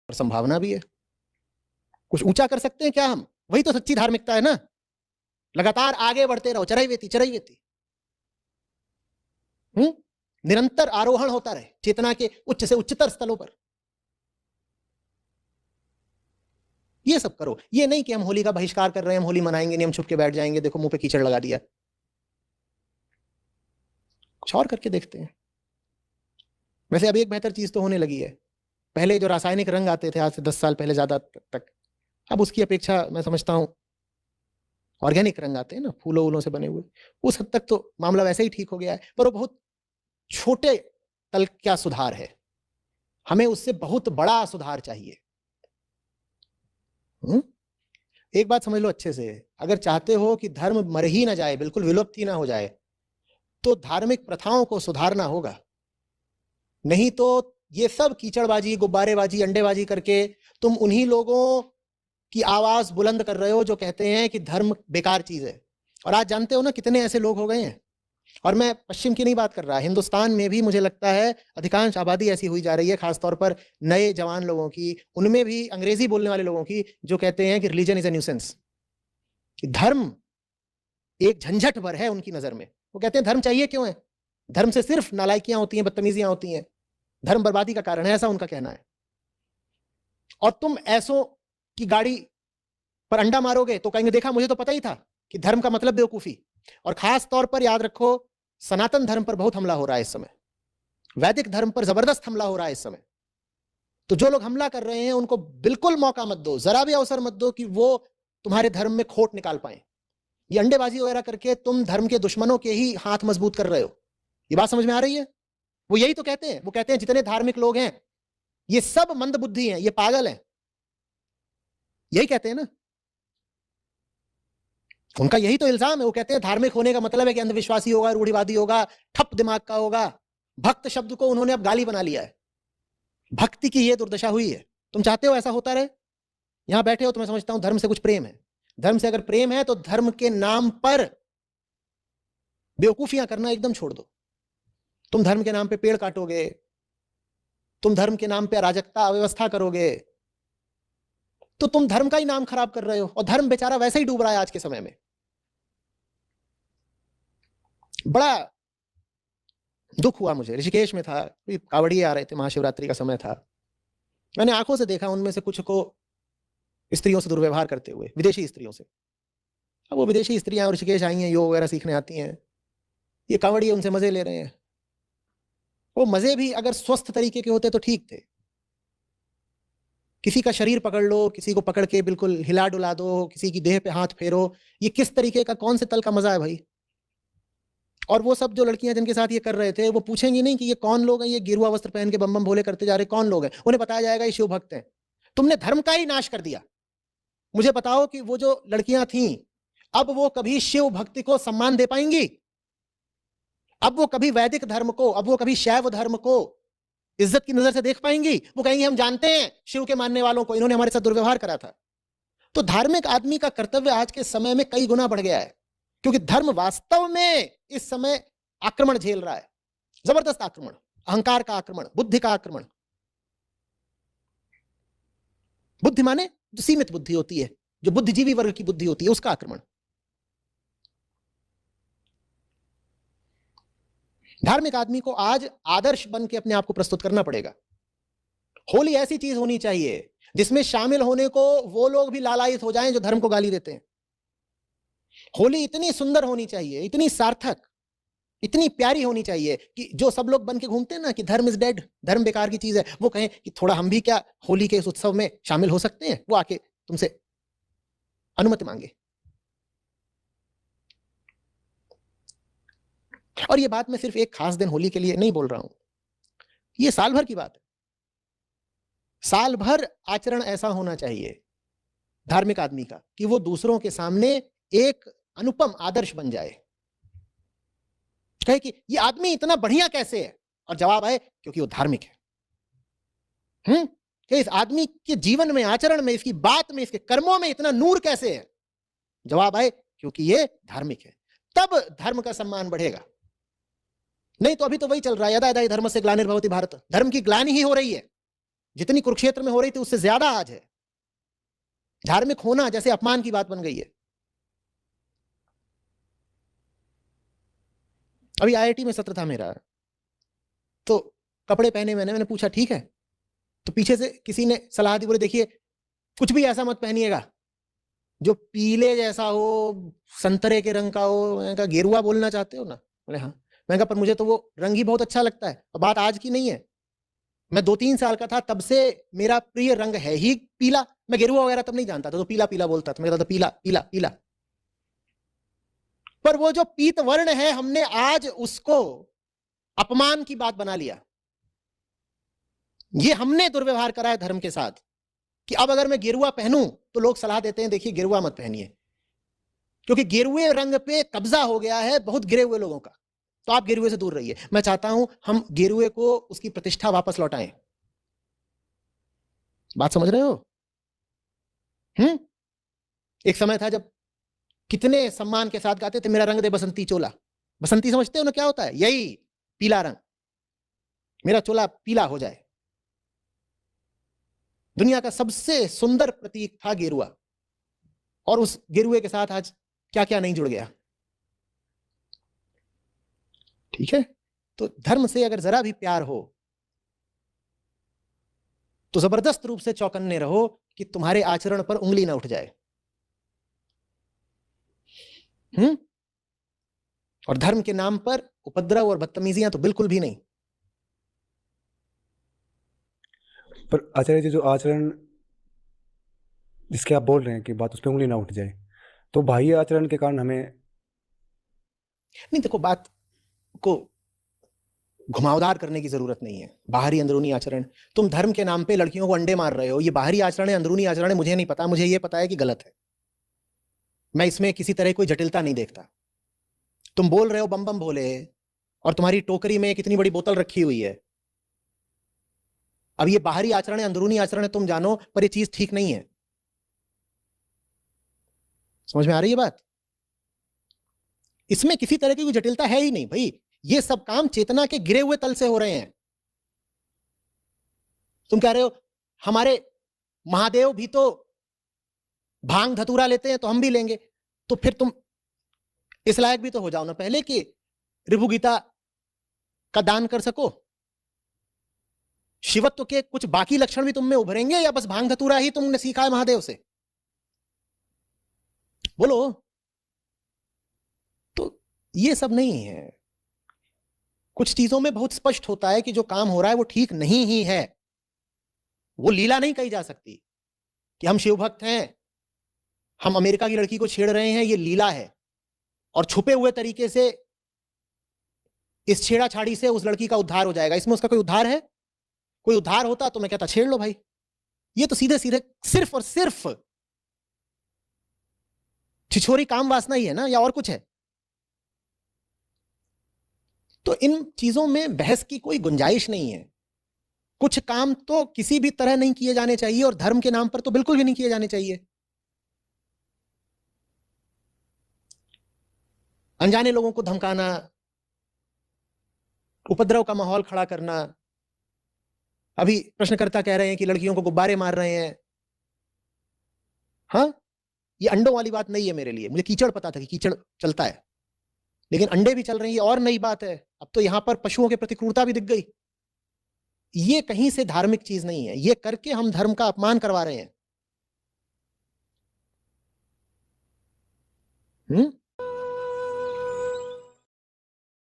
और संभावना भी है। कुछ ऊंचा कर सकते हैं क्या हम? वही तो सच्ची धार्मिकता है ना। लगातार आगे बढ़ते रहो, चरैवेति चरैवेति, निरंतर आरोहण होता रहे चेतना के उच्च से उच्चतर स्थलों पर। ये सब करो। ये नहीं कि हम होली का बहिष्कार कर रहे हैं, हम होली मनाएंगे नहीं, हम छुप के बैठ जाएंगे, देखो मुंह पे कीचड़ लगा दिया। कुछ और करके देखते हैं। वैसे अब एक बेहतर चीज तो होने लगी है। पहले जो रासायनिक रंग आते थे आज से 10 साल पहले ज्यादा तक, अब उसकी अपेक्षा मैं समझता हूं ऑर्गेनिक रंग आते हैं ना, फूलों वूलों से बने हुए, उस हद तक तो मामला वैसे ही ठीक हो गया है। पर वो बहुत छोटे तल का सुधार है, हमें उससे बहुत बड़ा सुधार चाहिए। एक बात समझ लो अच्छे से, अगर चाहते हो कि धर्म मर ही ना जाए, बिल्कुल विलुप्त ही ना हो जाए, तो धार्मिक प्रथाओं को सुधारना होगा। नहीं तो ये सब कीचड़बाजी, गुब्बारेबाजी, अंडेबाजी करके तुम उन्हीं लोगों की आवाज बुलंद कर रहे हो जो कहते हैं कि धर्म बेकार चीज है। और आज जानते हो ना कितने ऐसे लोग हो गए हैं। और मैं पश्चिम की नहीं बात कर रहा, हिंदुस्तान में भी मुझे लगता है अधिकांश आबादी ऐसी हुई जा रही है, खासतौर पर नए जवान लोगों की, उनमें भी अंग्रेजी बोलने वाले लोगों की, जो कहते हैं कि रिलीजन इज ए न्यूसेंस, कि धर्म एक झंझट भर है उनकी नजर में। वो कहते हैं धर्म चाहिए क्यों है, धर्म से सिर्फ नालायकियां होती हैं, बदतमीजियां होती हैं, धर्म बर्बादी का कारण है, ऐसा उनका कहना है। और तुम ऐसों की गाड़ी पर अंडा मारोगे तो कहेंगे देखा मुझे तो पता ही था कि धर्म का मतलब बेवकूफी। और खास तौर पर याद रखो, सनातन धर्म पर बहुत हमला हो रहा है इस समय, वैदिक धर्म पर जबरदस्त हमला हो रहा है इस समय। तो जो लोग हमला कर रहे हैं उनको बिल्कुल मौका मत दो, जरा भी अवसर मत दो कि वो तुम्हारे धर्म में खोट निकाल पाए। ये अंडेबाजी वगैरह करके तुम धर्म के दुश्मनों के ही हाथ मजबूत कर रहे हो। ये बात समझ में आ रही है? वो यही तो कहते हैं, वो कहते हैं जितने धार्मिक लोग हैं ये सब मंदबुद्धि हैं, ये पागल हैं, यही कहते हैं ना। उनका यही तो इल्जाम है। वो कहते हैं धार्मिक होने का मतलब है कि अंधविश्वासी होगा, रूढ़िवादी होगा, ठप दिमाग का होगा। भक्त शब्द को उन्होंने अब गाली बना लिया है। भक्ति की ये दुर्दशा हुई है। तुम चाहते हो ऐसा होता रहे? यहां बैठे हो तो मैं समझता हूं धर्म से कुछ प्रेम है। धर्म से अगर प्रेम है तो धर्म के नाम पर बेवकूफियां करना एकदम छोड़ दो। तुम धर्म के नाम पे पेड़ काटोगे, तुम धर्म के नाम पे अराजकता अव्यवस्था करोगे, तो तुम धर्म का ही नाम खराब कर रहे हो। और धर्म बेचारा वैसे ही डूब रहा है आज के समय में। बड़ा दुख हुआ मुझे, ऋषिकेश में था, कावड़िए आ रहे थे, महाशिवरात्रि का समय था, मैंने आंखों से देखा उनमें से कुछ को स्त्रियों से दुर्व्यवहार करते हुए, विदेशी स्त्रियों से। अब वो विदेशी स्त्रियां ऋषिकेश आई हैं, योग वगैरह सीखने आती हैं, ये कावड़िए उनसे मजे ले रहे हैं। वो मजे भी अगर स्वस्थ तरीके के होते तो ठीक थे। किसी का शरीर पकड़ लो, किसी को पकड़ के बिल्कुल हिला डुला दो, किसी की देह पे हाथ फेरो, ये किस तरीके का, कौन से तल का मजा है भाई? और वो सब जो लड़कियां जिनके साथ ये कर रहे थे, वो पूछेंगी नहीं कि ये कौन लोग हैं, ये गेरुआ वस्त्र पहन के बम बम भोले करते जा रहे कौन लोग हैं? उन्हें बताया जाएगा ये शिव भक्त हैं। तुमने धर्म का ही नाश कर दिया। मुझे बताओ कि वो जो लड़कियां थीं, अब वो कभी शिव भक्ति को सम्मान दे पाएंगी? अब वो कभी वैदिक धर्म को, अब वो कभी शैव धर्म को इज्जत की नजर से देख पाएंगी? वो कहेंगे हम जानते हैं शिव के मानने वालों को, इन्होंने हमारे साथ दुर्व्यवहार करा था। तो धार्मिक आदमी का कर्तव्य आज के समय में कई गुना बढ़ गया है, क्योंकि धर्म वास्तव में इस समय आक्रमण झेल रहा है, जबरदस्त आक्रमण, अहंकार का आक्रमण, बुद्धि का आक्रमण। बुद्धि माने जो सीमित बुद्धि होती है, जो बुद्धिजीवी वर्ग की बुद्धि होती है, उसका आक्रमण। धार्मिक आदमी को आज आदर्श बन के अपने आप को प्रस्तुत करना पड़ेगा। होली ऐसी चीज होनी चाहिए जिसमें शामिल होने को वो लोग भी लालायित हो जाएं जो धर्म को गाली देते हैं। होली इतनी सुंदर होनी चाहिए, इतनी सार्थक, इतनी प्यारी होनी चाहिए कि जो सब लोग बन के घूमते हैं ना कि धर्म इज डेड, धर्म बेकार की चीज है, वो कहें कि थोड़ा हम भी क्या होली के इस उत्सव में शामिल हो सकते हैं? वो आके तुमसे अनुमति मांगे। और ये बात मैं सिर्फ एक खास दिन होली के लिए नहीं बोल रहा हूं, ये साल भर की बात है। साल भर आचरण ऐसा होना चाहिए धार्मिक आदमी का कि वो दूसरों के सामने एक अनुपम आदर्श बन जाए, कहे कि ये आदमी इतना बढ़िया कैसे है? और जवाब आए क्योंकि वो धार्मिक है। कि इस आदमी के जीवन में, आचरण में, इसकी बात में, इसके कर्मों में इतना नूर कैसे है? जवाब आए क्योंकि ये धार्मिक है। तब धर्म का सम्मान बढ़ेगा। नहीं तो अभी तो वही चल रहा है, यदा यदा हि धर्मस्य ग्लानिर्भवति भारत, धर्म की ग्लानि ही हो रही है। जितनी कुरुक्षेत्र में हो रही थी उससे ज्यादा आज है। धार्मिक होना जैसे अपमान की बात बन गई है। अभी आईआईटी में सत्र था मेरा, तो कपड़े पहने मैंने पूछा ठीक है, तो पीछे से किसी ने सलाह दी, बोले देखिए कुछ भी ऐसा मत पहनिएगा जो पीले जैसा हो, संतरे के रंग का हो। मैंने कहा गेरुआ बोलना चाहते हो ना? बोले हाँ। मैंने कहा पर मुझे तो वो रंग ही बहुत अच्छा लगता है। और बात आज की नहीं है, मैं 2-3 साल का था तब से मेरा प्रिय रंग है ही पीला। मैं गेरुआ वगैरह तब नहीं जानता था, तो पीला पीला बोलता था, मेरा तो पीला पीला पीला। पर वो जो पीत वर्ण है, हमने आज उसको अपमान की बात बना लिया। ये हमने दुर्व्यवहार करा है धर्म के साथ, कि अब अगर मैं गेरुआ पहनूं तो लोग सलाह देते हैं देखिए गेरुआ मत पहनिए, क्योंकि गेरुए रंग पे कब्जा हो गया है बहुत गिरे हुए लोगों का। तो आप गेरुए से दूर रहिए। मैं चाहता हूं हम गेरुए को उसकी प्रतिष्ठा वापस लौटाएं। बात समझ रहे हो? एक समय था जब कितने सम्मान के साथ गाते थे, मेरा रंग दे बसंती चोला। बसंती समझते हो ना क्या होता है? यही पीला रंग, मेरा चोला पीला हो जाए। दुनिया का सबसे सुंदर प्रतीक था गेरुआ, और उस गेरुए के साथ आज क्या क्या नहीं जुड़ गया। ठीक है, तो धर्म से अगर जरा भी प्यार हो तो जबरदस्त रूप से चौकन्ने रहो कि तुम्हारे आचरण पर उंगली ना उठ जाए। और धर्म के नाम पर उपद्रव और बदतमीजियां तो बिल्कुल भी नहीं। पर आचार्य जी, जो आचरण जिसके आप बोल रहे हैं कि बात उस पर उंगली ना उठ जाए, तो बाह्य आचरण के कारण हमें नहीं, देखो बात को घुमावदार करने की जरूरत नहीं है। बाहरी अंदरूनी आचरण, तुम धर्म के नाम पे लड़कियों को अंडे मार रहे हो, ये बाहरी आचरण है अंदरूनी आचरण है मुझे नहीं पता, मुझे ये पता है कि गलत है। मैं इसमें किसी तरह कोई जटिलता नहीं देखता। तुम बोल रहे हो बम बम भोले, और तुम्हारी टोकरी में कितनी बड़ी बोतल रखी हुई है। अब ये बाहरी आचरण है अंदरूनी आचरण है तुम जानो, पर ये चीज ठीक नहीं है। समझ में आ रही है बात? इसमें किसी तरह की कोई जटिलता है ही नहीं भाई। ये सब काम चेतना के गिरे हुए तल से हो रहे हैं। तुम कह रहे हो हमारे महादेव भी तो भांग धतूरा लेते हैं तो हम भी लेंगे, तो फिर तुम इस लायक भी तो हो जाओ ना पहले कि ऋभु गीता का दान कर सको। शिवत्व के कुछ बाकी लक्षण भी तुम में उभरेंगे, या बस भांग धतूरा ही तुमने सीखा है महादेव से? बोलो। तो ये सब नहीं है। कुछ चीजों में बहुत स्पष्ट होता है कि जो काम हो रहा है वो ठीक नहीं ही है। वो लीला नहीं कही जा सकती कि हम शिव भक्त हैं, हम अमेरिका की लड़की को छेड़ रहे हैं, ये लीला है। और छुपे हुए तरीके से इस छेड़ाछाड़ी से उस लड़की का उद्धार हो जाएगा। इसमें उसका कोई उद्धार है? कोई उद्धार होता तो मैं कहता छेड़ लो भाई। ये तो सीधे सीधे सिर्फ और सिर्फ छिछोरी काम वासना ही है ना, या और कुछ है? तो इन चीजों में बहस की कोई गुंजाइश नहीं है। कुछ काम तो किसी भी तरह नहीं किए जाने चाहिए, और धर्म के नाम पर तो बिल्कुल भी नहीं किए जाने चाहिए। अनजाने लोगों को धमकाना, उपद्रव का माहौल खड़ा करना। अभी प्रश्नकर्ता कह रहे हैं कि लड़कियों को गुब्बारे मार रहे हैं। हाँ, ये अंडों वाली बात नहीं है मेरे लिए। मुझे कीचड़ पता था कि कीचड़ चलता है, लेकिन अंडे भी चल रहे हैं, ये और नई बात है। अब तो यहां पर पशुओं के प्रति क्रूरता भी दिख गई। ये कहीं से धार्मिक चीज नहीं है, ये करके हम धर्म का अपमान करवा रहे हैं।